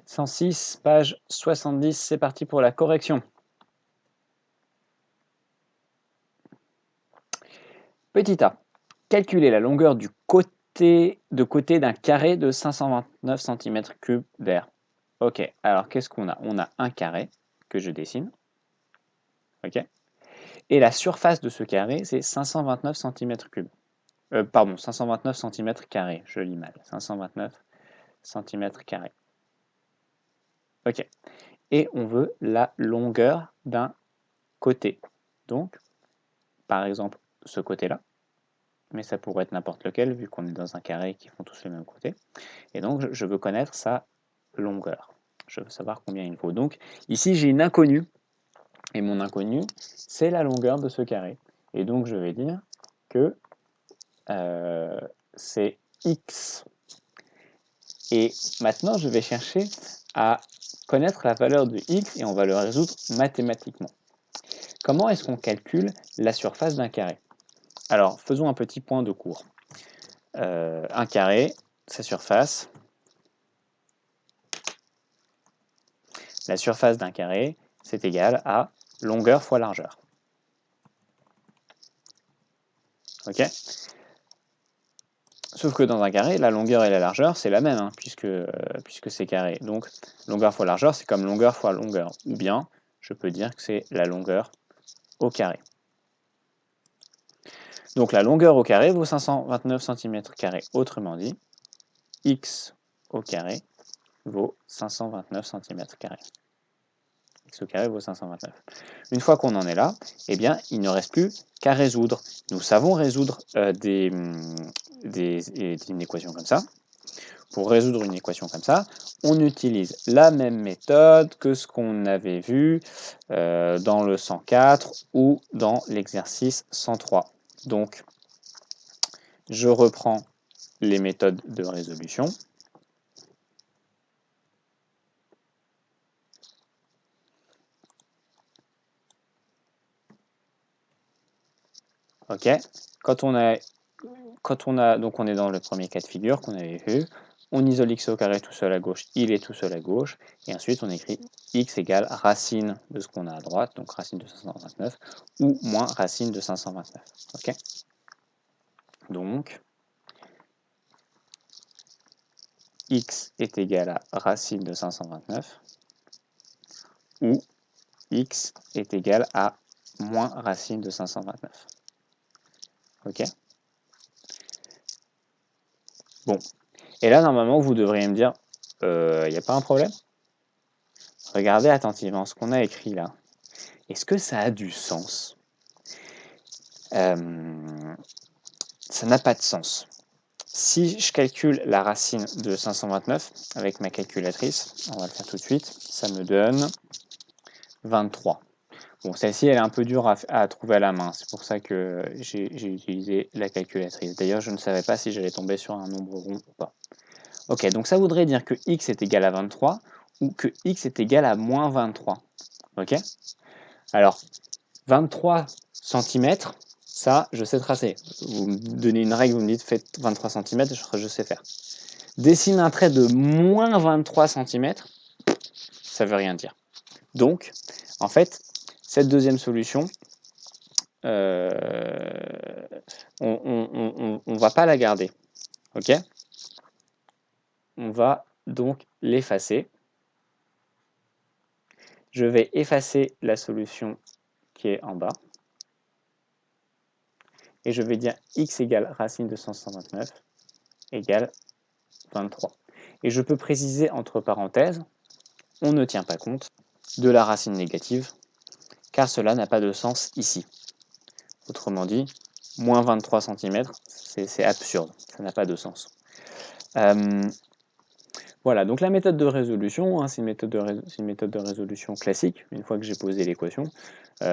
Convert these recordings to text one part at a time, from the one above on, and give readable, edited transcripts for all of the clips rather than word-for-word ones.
106, page 70, c'est parti pour la correction. Petit a, calculer la longueur du côté d'un carré de 529 cm3 d'air. Ok, alors qu'est-ce qu'on a? On a un carré que je dessine. Ok. Et la surface de ce carré, c'est 529 cm3. Pardon, 529 cm², je lis mal. 529 cm². Ok. Et on veut la longueur d'un côté. Donc, par exemple, ce côté-là. Mais ça pourrait être n'importe lequel, vu qu'on est dans un carré qui font tous le même côté. Et donc, je veux connaître sa longueur. Je veux savoir combien il faut. Donc, ici, j'ai une inconnue. Et mon inconnue, c'est la longueur de ce carré. Et donc, je vais dire que c'est x. Et maintenant, je vais chercher à connaître la valeur de x et on va le résoudre mathématiquement. Comment est-ce qu'on calcule la surface d'un carré? Alors, faisons un petit point de cours. Un carré, sa surface. La surface d'un carré, c'est égal à longueur fois largeur. Ok? Sauf que dans un carré, la longueur et la largeur, c'est la même, hein, puisque c'est carré. Donc, longueur fois largeur, c'est comme longueur fois longueur. Ou bien, je peux dire que c'est la longueur au carré. Donc, la longueur au carré vaut 529 cm². Autrement dit, x au carré vaut 529 cm². X au carré vaut 529. Une fois qu'on en est là, eh bien, il ne reste plus qu'à résoudre. Nous savons résoudre une équation comme ça. Pour résoudre une équation comme ça, on utilise la même méthode que ce qu'on avait vu dans le 104 ou dans l'exercice 103. Donc, je reprends les méthodes de résolution. Ok. Donc on est dans le premier cas de figure qu'on avait vu. On isole x au carré tout seul à gauche, il est tout seul à gauche. Et ensuite, on écrit x égale racine de ce qu'on a à droite, donc racine de 529, ou moins racine de 529. Ok. Donc, x est égal à racine de 529, ou x est égal à moins racine de 529. Ok. Bon. Et là, normalement, vous devriez me dire, il n'y a pas un problème? Regardez attentivement ce qu'on a écrit là. Est-ce que ça a du sens? Ça n'a pas de sens. Si je calcule la racine de 529 avec ma calculatrice, on va le faire tout de suite, ça me donne 23. Bon, celle-ci, elle est un peu dure à trouver à la main, c'est pour ça que j'ai utilisé la calculatrice. D'ailleurs, je ne savais pas si j'allais tomber sur un nombre rond ou pas. Ok, donc ça voudrait dire que x est égal à 23 ou que x est égal à moins 23. Ok? Alors, 23 cm, ça, je sais tracer. Vous me donnez une règle, vous me dites faites 23 cm, je sais faire. Dessine un trait de moins 23 cm, ça veut rien dire. Donc, en fait, cette deuxième solution, on ne va pas la garder. Ok? On va donc l'effacer. Je vais effacer la solution qui est en bas. Et je vais dire x égale racine de 529 égale 23. Et je peux préciser entre parenthèses, on ne tient pas compte de la racine négative, car cela n'a pas de sens ici. Autrement dit, moins 23 cm, c'est absurde, ça n'a pas de sens. Voilà, donc la méthode de résolution, hein, c'est une méthode de résolution classique, une fois que j'ai posé l'équation.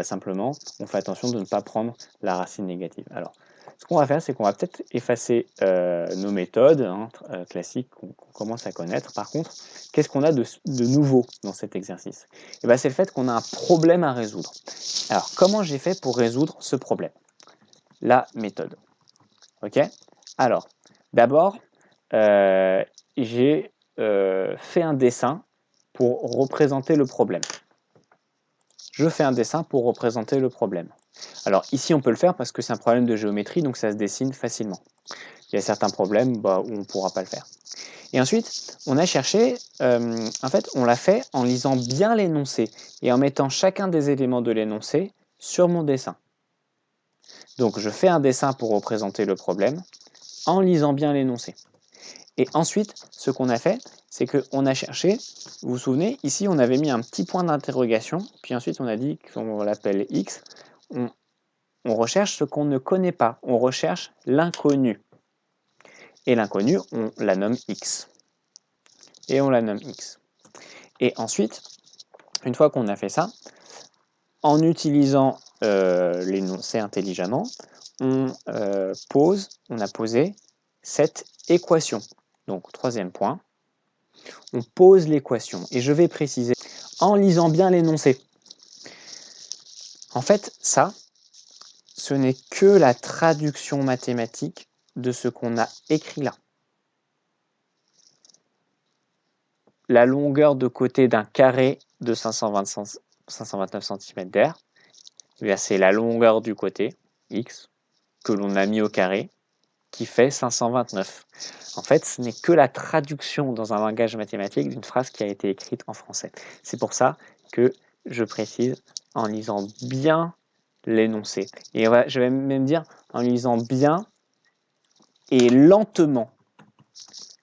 Simplement, on fait attention de ne pas prendre la racine négative. Alors, ce qu'on va faire, c'est qu'on va peut-être effacer nos méthodes classiques qu'on commence à connaître. Par contre, qu'est-ce qu'on a de nouveau dans cet exercice? Eh bien, c'est le fait qu'on a un problème à résoudre. Alors, comment j'ai fait pour résoudre ce problème? La méthode. Ok? Alors, d'abord, j'ai fait un dessin pour représenter le problème. Je fais un dessin pour représenter le problème. Alors ici, on peut le faire parce que c'est un problème de géométrie, donc ça se dessine facilement. Il y a certains problèmes où on ne pourra pas le faire. Et ensuite, on a cherché, en fait, on l'a fait en lisant bien l'énoncé et en mettant chacun des éléments de l'énoncé sur mon dessin. Donc je fais un dessin pour représenter le problème en lisant bien l'énoncé. Et ensuite, ce qu'on a fait, c'est qu'on a cherché, vous vous souvenez, ici on avait mis un petit point d'interrogation, puis ensuite on a dit qu'on l'appelle X, on recherche ce qu'on ne connaît pas, on recherche l'inconnu. Et l'inconnu, on la nomme X. Et on la nomme X. Et ensuite, une fois qu'on a fait ça, en utilisant l'énoncé intelligemment, on a posé cette équation. Donc, troisième point, on pose l'équation. Et je vais préciser, en lisant bien l'énoncé. En fait, ça, ce n'est que la traduction mathématique de ce qu'on a écrit là. La longueur de côté d'un carré de 529 cm d'air, c'est la longueur du côté, x, que l'on a mis au carré, qui fait 529. En fait, ce n'est que la traduction dans un langage mathématique d'une phrase qui a été écrite en français. C'est pour ça que je précise en lisant bien l'énoncé. Et je vais même dire en lisant bien et lentement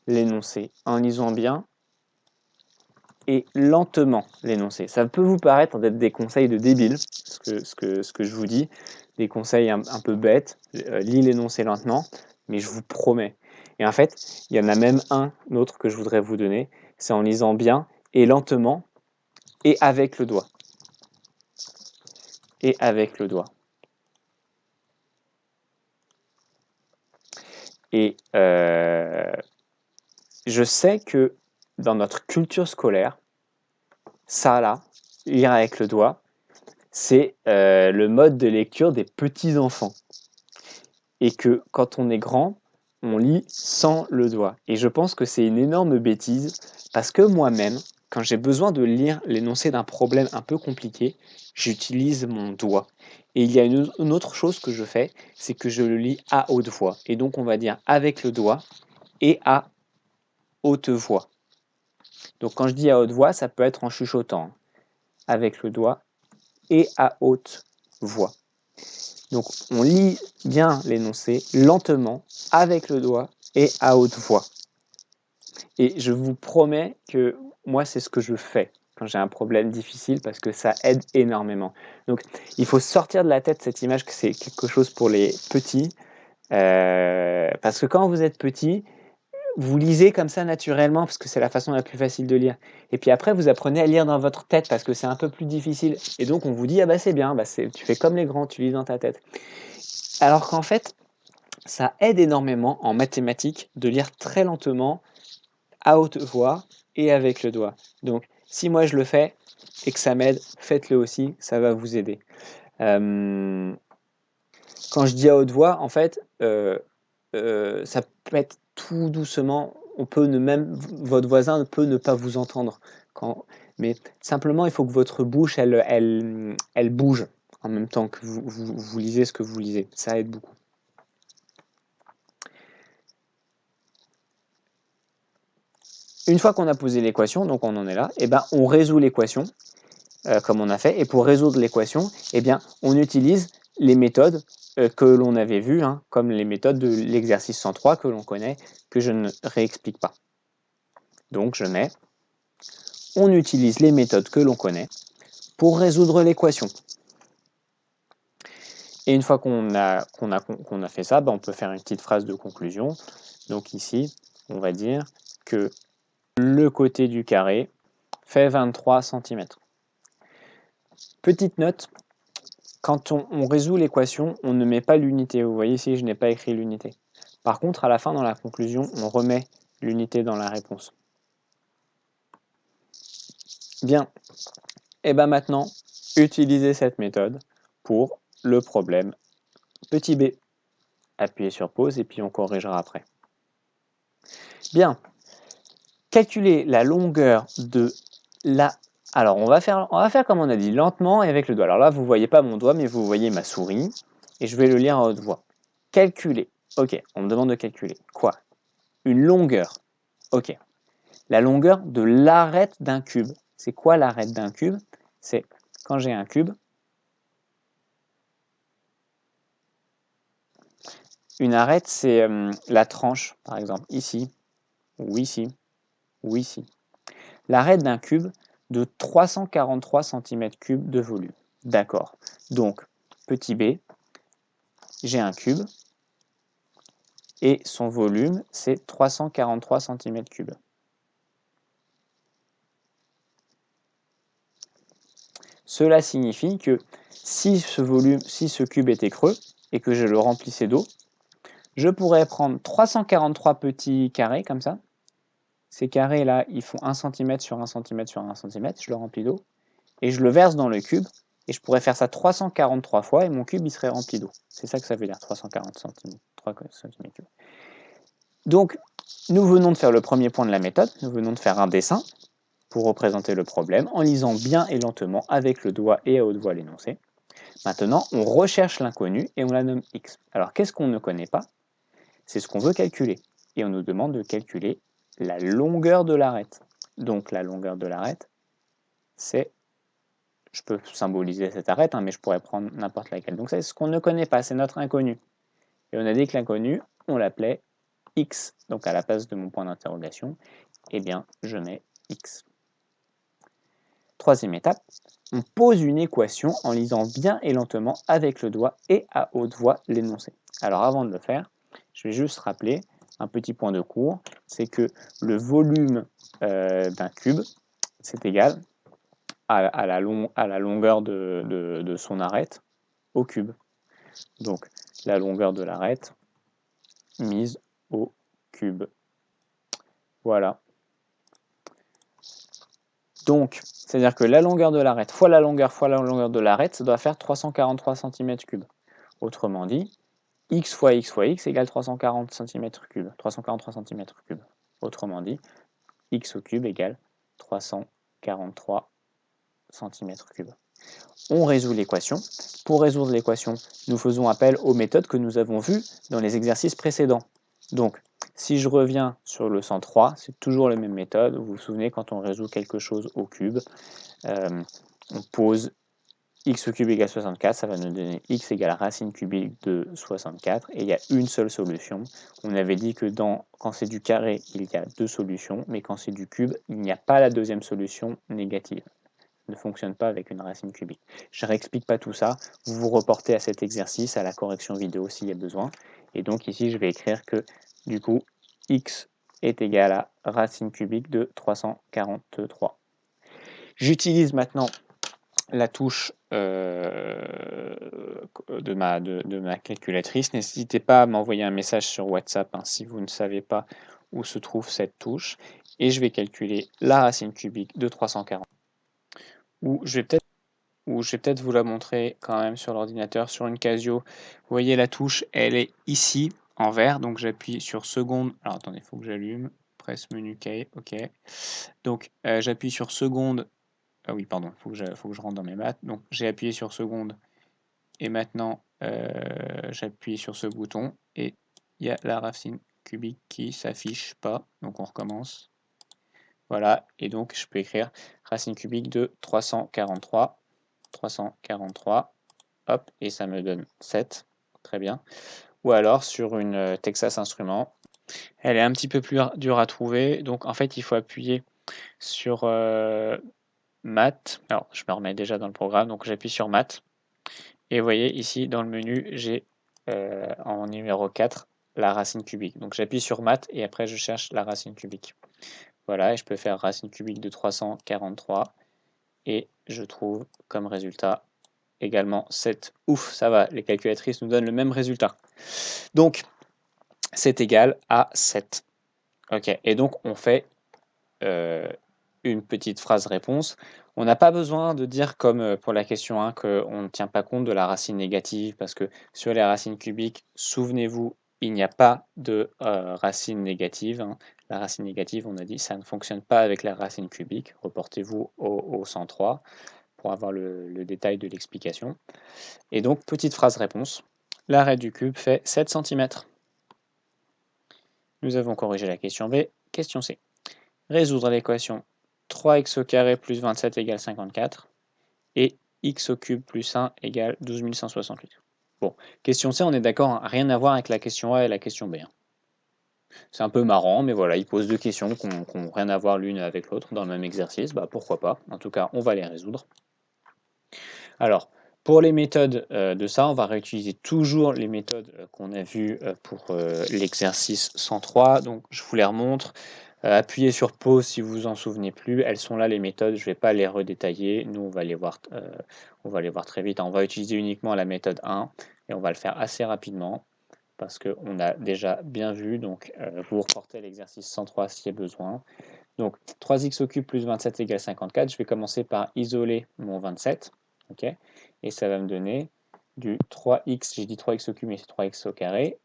l'énoncé. En lisant bien et lentement l'énoncé. Ça peut vous paraître d'être des conseils de débiles, ce que je vous dis, des conseils un peu bêtes, lis l'énoncé lentement, mais je vous promets. Et en fait, il y en a même un autre que je voudrais vous donner, c'est en lisant bien et lentement et avec le doigt. Et avec le doigt. Et je sais que dans notre culture scolaire, ça là, lire avec le doigt, c'est le mode de lecture des petits-enfants. Et que quand on est grand, on lit sans le doigt. Et je pense que c'est une énorme bêtise, parce que moi-même, quand j'ai besoin de lire l'énoncé d'un problème un peu compliqué, j'utilise mon doigt. Et il y a une autre chose que je fais, c'est que je le lis à haute voix. Et donc on va dire avec le doigt et à haute voix. Donc quand je dis à haute voix, ça peut être en chuchotant, avec le doigt et à haute voix. Donc on lit bien l'énoncé lentement, avec le doigt et à haute voix. Et je vous promets que moi c'est ce que je fais quand j'ai un problème difficile parce que ça aide énormément. Donc il faut sortir de la tête cette image que c'est quelque chose pour les petits. Parce que quand vous êtes petit, vous lisez comme ça naturellement parce que c'est la façon la plus facile de lire. Et puis après, vous apprenez à lire dans votre tête parce que c'est un peu plus difficile. Et donc on vous dit, ah bah c'est bien, tu fais comme les grands, tu lis dans ta tête. Alors qu'en fait, ça aide énormément en mathématiques de lire très lentement, à haute voix et avec le doigt. Donc si moi je le fais et que ça m'aide, faites-le aussi, ça va vous aider. Quand je dis à haute voix, en fait, ça peut être tout doucement, votre voisin peut ne pas vous entendre. Mais simplement, il faut que votre bouche, elle bouge en même temps que vous lisez ce que vous lisez. Ça aide beaucoup. Une fois qu'on a posé l'équation, donc on en est là, et ben on résout l'équation comme on a fait. Et pour résoudre l'équation, eh bien, on utilise les méthodes que l'on avait vues, comme les méthodes de l'exercice 103 que l'on connaît, que je ne réexplique pas. Donc je mets, on utilise les méthodes que l'on connaît pour résoudre l'équation. Et une fois qu'on a fait ça, on peut faire une petite phrase de conclusion. Donc ici, on va dire que le côté du carré fait 23 cm. Petite note, quand on résout l'équation, on ne met pas l'unité. Vous voyez ici, je n'ai pas écrit l'unité. Par contre, à la fin, dans la conclusion, on remet l'unité dans la réponse. Bien. Et bien maintenant, utilisez cette méthode pour le problème petit b. Appuyez sur pause et puis on corrigera après. Bien. Calculez la longueur de là, alors on va faire comme on a dit, lentement et avec le doigt. Alors là, vous ne voyez pas mon doigt, mais vous voyez ma souris, et je vais le lire à haute voix. Calculer. Ok, on me demande de calculer. Quoi? Une longueur. Ok. La longueur de l'arête d'un cube. C'est quoi l'arête d'un cube? C'est quand j'ai un cube, une arête, c'est la tranche, par exemple, ici, ou ici, ou ici. L'arête d'un cube de 343 cm3 de volume. D'accord. Donc, petit b, j'ai un cube, et son volume, c'est 343 cm3. Cela signifie que si ce cube était creux, et que je le remplissais d'eau, je pourrais prendre 343 petits carrés comme ça. Ces carrés-là, ils font 1 cm sur 1 cm sur 1 cm. Je le remplis d'eau. Et je le verse dans le cube. Et je pourrais faire ça 343 fois et mon cube, il serait rempli d'eau. C'est ça que ça veut dire, 340 cm. 3 cm3. Donc, nous venons de faire le premier point de la méthode. Nous venons de faire un dessin pour représenter le problème en lisant bien et lentement avec le doigt et à haute voix l'énoncé. Maintenant, on recherche l'inconnu et on la nomme x. Alors, qu'est-ce qu'on ne connaît pas? C'est ce qu'on veut calculer. Et on nous demande de calculer la longueur de l'arête. Donc la longueur de l'arête, c'est, je peux symboliser cette arête, mais je pourrais prendre n'importe laquelle. Donc c'est ce qu'on ne connaît pas, c'est notre inconnu. Et on a dit que l'inconnu, on l'appelait x. Donc à la place de mon point d'interrogation, eh bien, je mets x. Troisième étape, on pose une équation en lisant bien et lentement avec le doigt et à haute voix l'énoncé. Alors avant de le faire, je vais juste rappeler un petit point de cours, c'est que le volume d'un cube, c'est égal à la longueur de son arête au cube. Donc la longueur de l'arête mise au cube. Voilà. Donc, c'est-à-dire que la longueur de l'arête fois la longueur de l'arête, ça doit faire 343 cm3. Autrement dit, x fois x égale 340 cm3, 343 cm3. Autrement dit, x au cube égale 343 cm3. On résout l'équation. Pour résoudre l'équation, nous faisons appel aux méthodes que nous avons vues dans les exercices précédents. Donc, si je reviens sur le 103, c'est toujours la même méthode. Vous vous souvenez, quand on résout quelque chose au cube, on pose x au cube égale 64, ça va nous donner x égale racine cubique de 64, et il y a une seule solution. On avait dit que quand c'est du carré, il y a deux solutions, mais quand c'est du cube, il n'y a pas la deuxième solution négative. Ça ne fonctionne pas avec une racine cubique. Je ne réexplique pas tout ça, vous vous reportez à cet exercice, à la correction vidéo s'il y a besoin. Et donc ici, je vais écrire que du coup, x est égal à racine cubique de 343. J'utilise maintenant la touche de ma calculatrice. N'hésitez pas à m'envoyer un message sur WhatsApp si vous ne savez pas où se trouve cette touche. Et je vais calculer la racine cubique de 340. Ou je vais peut-être vous la montrer quand même sur l'ordinateur, sur une Casio. Vous voyez la touche, elle est ici en vert. Donc j'appuie sur seconde. Alors attendez, il faut que j'allume. Presse menu K. OK. Donc j'appuie sur seconde. Ah oui, pardon, faut que je rentre dans mes maths. Donc j'ai appuyé sur seconde et maintenant j'appuie sur ce bouton et il y a la racine cubique qui s'affiche pas. Donc on recommence. Voilà, et donc je peux écrire racine cubique de 343. 343, hop, et ça me donne 7. Très bien. Ou alors sur une Texas Instruments. Elle est un petit peu plus dure à trouver. Donc en fait, il faut appuyer sur Math. Alors, je me remets déjà dans le programme, donc j'appuie sur Math. Et vous voyez ici dans le menu, j'ai en numéro 4 la racine cubique. Donc j'appuie sur Math et après je cherche la racine cubique. Voilà, et je peux faire racine cubique de 343 et je trouve comme résultat également 7. Ouf, ça va, les calculatrices nous donnent le même résultat. Donc, c'est égal à 7. Ok, et donc on fait une petite phrase réponse. On n'a pas besoin de dire comme pour la question 1 qu'on ne tient pas compte de la racine négative parce que sur les racines cubiques, souvenez-vous, il n'y a pas de racine négative. La racine négative, on a dit, ça ne fonctionne pas avec la racine cubique. Reportez-vous au 103 pour avoir le détail de l'explication. Et donc, petite phrase réponse. L'arrêt du cube fait 7 cm. Nous avons corrigé la question B. Question C. Résoudre l'équation 3x au carré plus 27 égale 54 et x au cube plus 1 égale 12 168. Bon, question C, on est d'accord, hein, rien à voir avec la question A et la question B. Hein. C'est un peu marrant, mais voilà, il pose deux questions qui n'ont rien à voir l'une avec l'autre dans le même exercice. Bah, pourquoi pas. En tout cas, on va les résoudre. Alors, pour les méthodes de ça, on va réutiliser toujours les méthodes qu'on a vues pour l'exercice 103. Donc, je vous les remontre. Appuyez sur pause si vous vous en souvenez plus. Elles sont là les méthodes, je ne vais pas les redétailler. Nous, on va les voir très vite. On va utiliser uniquement la méthode 1 et on va le faire assez rapidement parce qu'on a déjà bien vu. Donc, vous reportez l'exercice 103 s'il y a besoin. Donc, 3x au cube plus 27 égale 54. Je vais commencer par isoler mon 27. Okay, et ça va me donner du 3x, j'ai dit 3x au cube, mais c'est 3x au carré.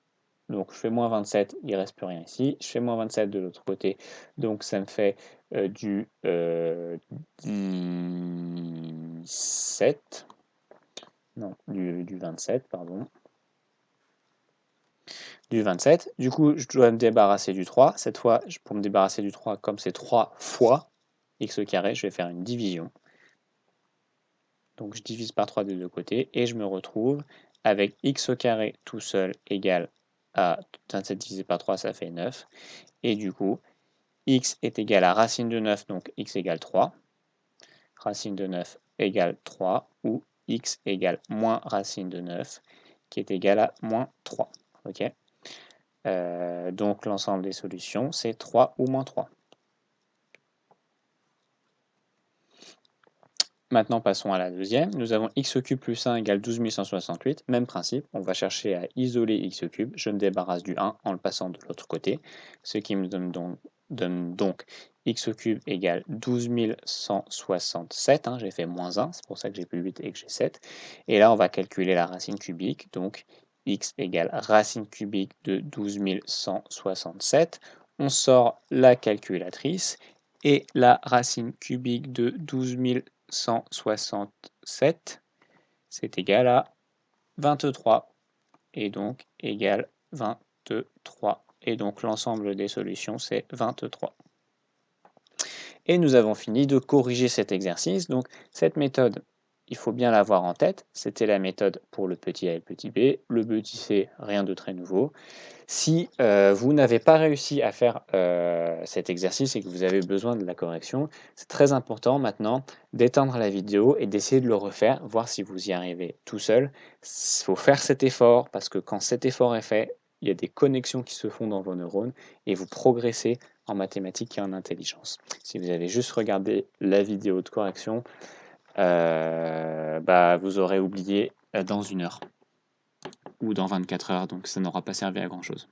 Donc, je fais moins 27, il ne reste plus rien ici. Je fais moins 27 de l'autre côté. Donc, ça me fait du 17. Non, du 27, pardon. Du 27. Du coup, je dois me débarrasser du 3. Cette fois, pour me débarrasser du 3, comme c'est 3 fois x au carré, je vais faire une division. Donc, je divise par 3 des deux côtés et je me retrouve avec x au carré tout seul égale à 27 divisé par 3, ça fait 9. Et du coup, x est égal à racine de 9, donc x égale 3. Racine de 9 égale 3, ou x égale moins racine de 9, qui est égal à moins 3. Okay, donc l'ensemble des solutions, c'est 3 ou moins 3. Maintenant, passons à la deuxième. Nous avons x au cube plus 1 égale 12 168. Même principe, on va chercher à isoler x au cube. Je me débarrasse du 1 en le passant de l'autre côté, ce qui me donne donc x au cube égale 12 167. Hein, j'ai fait moins 1, c'est pour ça que j'ai plus 8 et que j'ai 7. Et là, on va calculer la racine cubique. Donc, x égale racine cubique de 12 167. On sort la calculatrice. Et la racine cubique de 12 167, c'est égal à 23, et donc égal 23. Et donc l'ensemble des solutions, c'est 23. Et nous avons fini de corriger cet exercice. Donc cette méthode, il faut bien l'avoir en tête. C'était la méthode pour le petit a et le petit b. Le petit c, rien de très nouveau. Si vous n'avez pas réussi à faire cet exercice et que vous avez besoin de la correction, c'est très important maintenant d'éteindre la vidéo et d'essayer de le refaire, voir si vous y arrivez tout seul. Il faut faire cet effort parce que quand cet effort est fait, il y a des connexions qui se font dans vos neurones et vous progressez en mathématiques et en intelligence. Si vous avez juste regardé la vidéo de correction, vous aurez oublié dans 1 heure ou dans 24 heures, donc ça n'aura pas servi à grand chose.